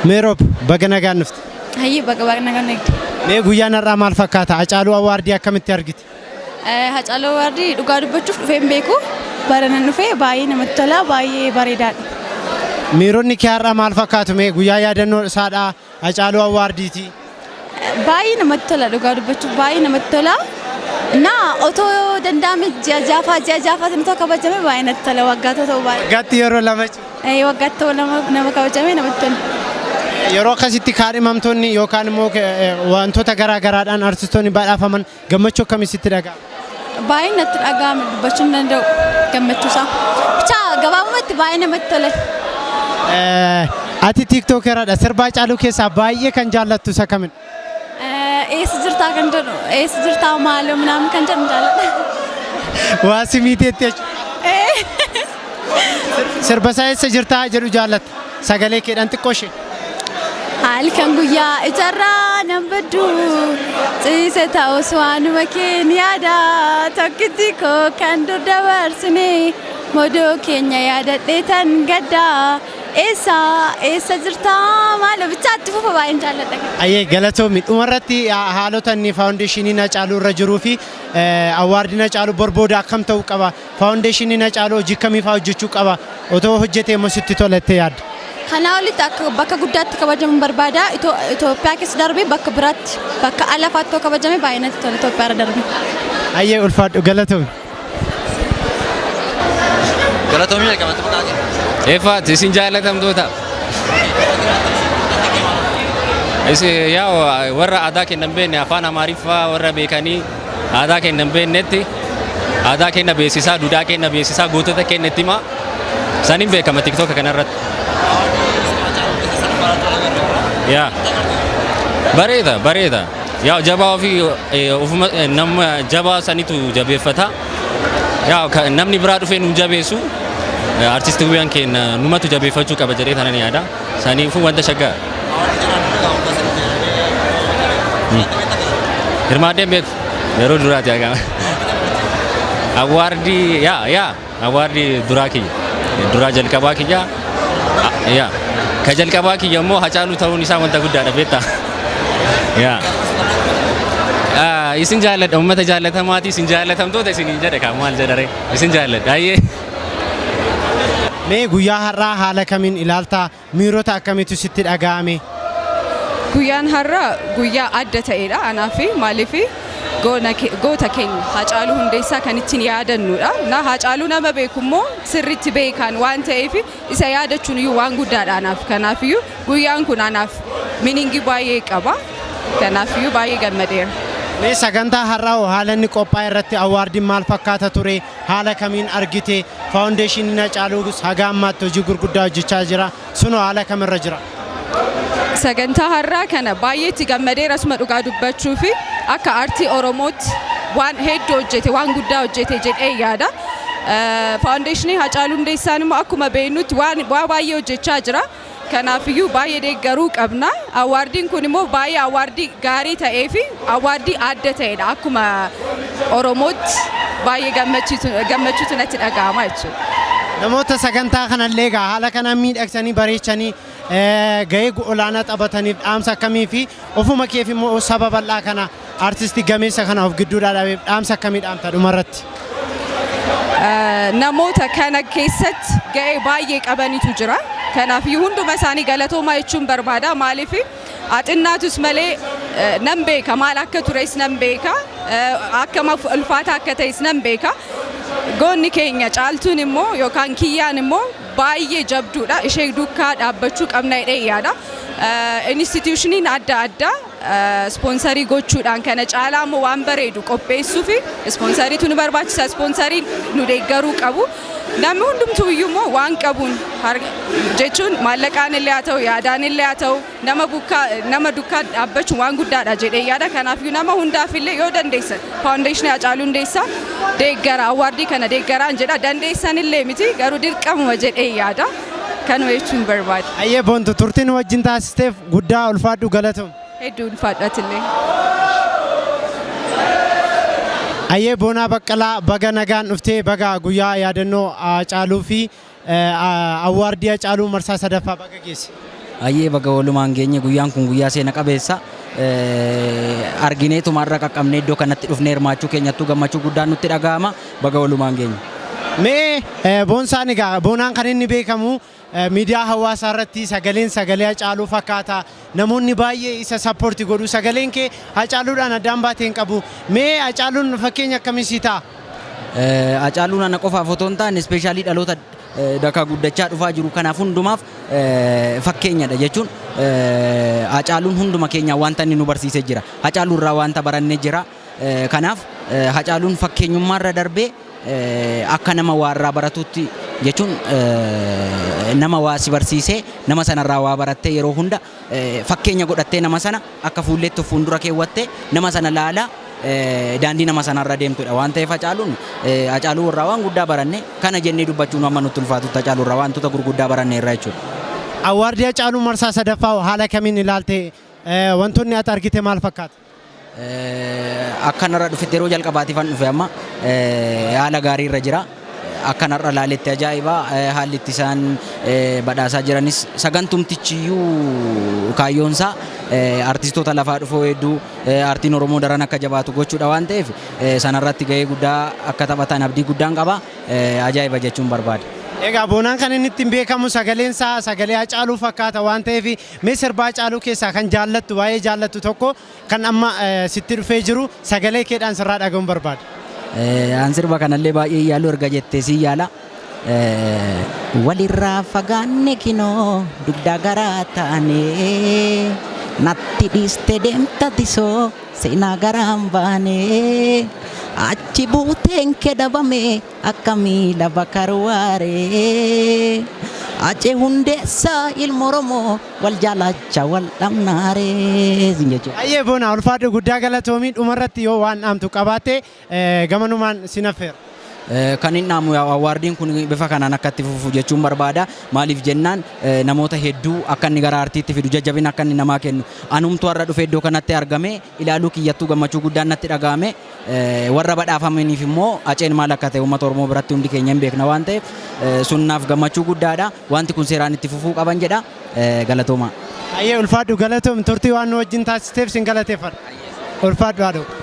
Meeroob baga nagaan dhufte. Hayyee baga nagaan dhufte. Mee guyyaan har'aa maal fakkaata? Hacaaluu Awwaardii akkamitti argite? Hacaaluu Awwaardii dhugaa dubbachuuf dhufee hin beeku. Baranan dhufee baay'ee namatti tola, baay'ee bareedaadha. Miironni kee har'aa maal fakkaatu? Mee guyyaa yaadannoo isaadhaa Hacaaluu Awwaardiiti. Baay'ee namatti tola dhugaa dubbachuuf baay'ee namatti tola. Na otoo danda'ame ji'a jaafaa tokko kabajame baay'ee natti tola waggaa ta'uu baay'ee. Waggaatti yeroo lama. Waggaatti nama kabajame namatti tola. Yeroo akkasitti kaadhimamtoonni yookaan immoo wantoota garaa garaadhaan artistoonni badhaafaman gammachuu akkamii sitti dhaga'ama? Baay'ee natti dhaga'ama dubbachuu hin danda'u gammachuusaa. Bicha gabaabumatti baay'ee namatti tola. Ati tiiktookeradha. Sirba Hacaaluu keessaa baay'ee kan jaallattu isa kamidha? Eessa jirtaa kan jedhu, eessa jirtaa maaloo minaamin kan jedhu jaalladha. Waa simiiteetti jechuudha. Sirba isaa eessa jirtaa jedhu jaallatta. Sagalee keedhaan xiqqoo ishee. Halkan guyyaa ijaarraa nan baddu ciise ta'us waanuma keen yaada tokkitti koo kan dur dabarsine modoo keenya yaadadhee tan gaddaa eessa jirtaa maal bichaatti fufa baay'een jaalladha. Ayyee galatoomi dhumarratti haalota inni faawundeeshiniin Hacaaluu irra jiruu fi awwaardiin Hacaaluu barbooda akkam ta'uu qaba? Faawundeeshiniin Hacaaluu hojii akkamii fa'aa hojjechuu qaba? Otoo hojjetee immoo sitti tolattee yaadda? Kanaa olitti akka bakka guddaatti kabajamu barbaada. Itoophiyaa keessa darbee bakka biraatti bakka alafaatti kabajame baay'ee natti tola Itoophiyaa irra darbee. Ayyee ulfaadhu galatoomi. Galatoomi eegamatti maqaan Efaat isin jaalatamtoota. Yaa warra aadaa kennan beekne afaan Amaariffaa warra beekanii aadaa kennan beeknetti aadaa kenna beeksisaa duudhaa kenna beeksisaa gootota kennetti himaa saniin beekama TikTok kanarratti. Yaa bareeda yaa jabaa ofii nama jabaa sanitu jabeeffata yaa namni biraa dhufee nu jabeessu artistiiwwan keenya numatu jabeeffachuu qaba jedhee tanan yaada saniifuu wanta shaggaa hirmaadheen beeku yeroo duraati argama awwaardii yaa awwaardii duraa kiyya duraa jalqabaa kiyya yaa ka jalqabaa kiyya immoo Hacaaluu ta'uun isaa wanta guddaadha beektaa yaa isin jaalladha uummata jaallatamaati isin jaallatamtoota isin jedhe kaa maal jedhare isin jaalladha ayyee. Mee guyyaa har'aa haala kamiin ilaaltaa? Miirota akkamiitu sitti dhaga'ame? Guyyaan har'aa guyyaa adda ta'edha anaaf maaliif goota keenya Hacaaluu Hundeessaa kan ittiin yaadannudha. Hacaaluu nama beeku immoo sirriitti beekan waan ta'eef isa yaadachuun iyyuu waan guddaadha anaaf. Kanaafiyyuu guyyaan kun anaaf miiningii baay'ee qaba. Kanaafiyyuu baay'ee gammadeera. Mee sagantaa har'aa haala inni qophaa'e irratti awwaardiin maal fakkaata ture? Haala kamiin argite? Faawundeeshiniin Hacaaluu haga ammaatti hojii gurguddaa hojjechaa jira. Sunoo haala kamirra jira? Sagantaa har'aa kana baay'eetti gammadeera asuma dhugaa dubbachuu fi akka aartii Oromootti waan hedduu hojjete waan guddaa hojjete jedhee yaada. Faawundeeshinii Hacaaluu Hundeessaan immoo akkuma beeknutti waan baay'ee hojjechaa jira. Kanaafiyyuu baay'ee deeggaruu qabna. Awwaardiin kun immoo baay'ee awwaardii gaarii ta'ee fi awwaardii adda ta'edha. Akkuma Oromootti baay'ee gammachuutu natti dhaga'ama jechuudha. Namoota sagantaa kanallee haala kanaan miidhagsanii bareechanii gahee olaanaa taphataniif dhaamsa akkamii fi ofuma keef immoo saba bal'aa kana artistii gameessa kana of gidduudhaa dhabeef dhaamsa akkamii dhaamta dhumarratti? Namoota kana keessatti gahee baay'ee qabanitu jira. Kanaafiyyuu hunduma isaanii galatoomaa jechuun barbaada. Maaliif xinnaatus malee nan beeka maal akka tures nan beeka akkama ulfaata akka ta'es nan beeka. Goonni keenya caaltuun immoo yookaan kiyyaan immoo baay'ee jabduudha. Ishee duukaa dhaabbachuu qabna jedhee yaada. Instituutioniin adda addaa ispoonsarii gochuudhaan kana caalaa immoo waan bareedu qopheessuu fi ispoonsariitu nu barbaachisa. Ispoonsarii nu deeggaruu qabu. Namni hundumtuu iyyuu immoo waan qabuun jechuun maallaqaan illee haa ta'u yaadaan illee haa ta'u nama duukaa dhaabbachuun waan guddaadha jedhee yaada. Kanaafiyyuu nama hundaaf illee yoo dandeessan faawundeeshinii Hacaaluu Hundeessaa deeggara awwaardii kana deeggaraan jedha dandeessan illee miti garuu dirqamuma jedhee yaada. Kanuma jechuun barbaada. Ayyee boontu turtiin wajjin taasisteef guddaa ulfaadhu galatoom. Hedduu ulfaadhatillee. Ayyee Boonaa Baqqalaa baga nagaan dhuftee baga guyyaa yaadannoo Hacaaluu fi awwaardii Hacaaluu marsaa sadaffaa baga geesse. Ayyee baga walumaan geenye guyyaan kun guyyaa seena qabeessa. Argineetu marra qaqqabnee iddoo kanatti dhufnee hirmaachuu keenyattuu gammachuu guddaan nutti dhaga'ama. Baga walumaan geenye. Mee boonsaan egaa boonaan kan inni beekamu miidiyaa hawaasaa irratti sagaleen sagalee Hacaaluu fakkaata. Namoonni baay'ee isa sappoorti godhu. Sagaleen kee Hacaaluudhaan addaan baatee hin qabu. Mee Hacaaluun fakkeenya akkamii sii ta'a? Hacaaluun ana qofaaf otoo hin taane ispeeshaalii dhaloota dakaa guddachaa dhufaa jiru kanaaf hundumaaf fakkeenyadha jechuun Hacaaluun hunduma keenya wanta inni nu barsiisee jira. Hacaaluu irraa wanta barannee jira. Kanaaf Hacaaluun fakkeenyummaarra darbee akka nama waarraa baratutti jechuun nama waa si barsiisee nama sanarraa waa barattee yeroo hunda fakkeenya godhattee nama sana akka fuulleetti fuuldura keewwattee nama sana laalaa daandii nama sanarra deemtudha waan ta'eef Hacaaluu irraa waan guddaa baranne kana jennee dubbachuun amma nutti ulfaatutti Hacaaluu irraa wantoota gurguddaa baranne irraa jechuudha. Awwaardii Hacaaluu marsaa sadaffaa haala kamiin ilaalte wantoonni ati argite maal fakkaata? Akkanarra dhufetti yeroo jalqabaatiifan dhufe amma haala gaarii irra jira. Akkanarra laaletti ajaa'iba haalli itti isaan badhaasaa jiranis sagantumtichiyyuu kaayyoonsaa artistoota lafaa dhufoo hedduu artiin Oromoo daran akka jabaatu gochuudha waan ta'eef sanarratti gahee guddaa akka taphatan abdii guddaan qaba. Ajaa'iba jechuun barbaada. Egaa boonaan kan inni ittiin beekamu sagaleensaa sagalee Hacaaluu fakkaata waan ta'eef mee sirba Hacaaluu keessaa kan jaallattu baay'ee jaallattu tokko kan amma sitti dhufee jiru sagalee keedhaan sirraa dhagahuun barbaada. An sirba kanallee baay'ee yaaluu erga jettee si yaala. Walirraa fagaanne kinoo dugda garaa taane natti dhiiste deemta tisoo seenaa garaan baane. Achi buuteen kee dhabame akka miila bakarwaare. Achi hundeessaa ilma Oromoo wal jaalacha wal dhabnaare. Ayyee boona ulfaadhu guddaa galatoomii dhumarratti yoo waan dhaamtu qabaatte gamanumaan si affeera. Kan inni dhaamu awwaardiin kun bifa kanaan akka itti fufu jechuun barbaada. Maaliif jennaan namoota hedduu akka inni gara artiitti fidu jajjabina akka inni namaa kennu. Anumtu har'a dhufee iddoo kanatti argame ilaaluu kiyyattuu gammachuu guddaan natti dhaga'ame. Warra badhaafamaniif immoo Haceen maal akka ta'e uummata Oromoo biratti hundi keenya hin beekna waan ta'eef sunnaaf gammachuu guddaadha. Wanti kun seeraan itti fufuu qaban jedha. Galatooma. Ayyee ulfaadhu galatoom turtii waan nu wajjin taasisteef sin galateeffadha. Ulfaadhu haadha.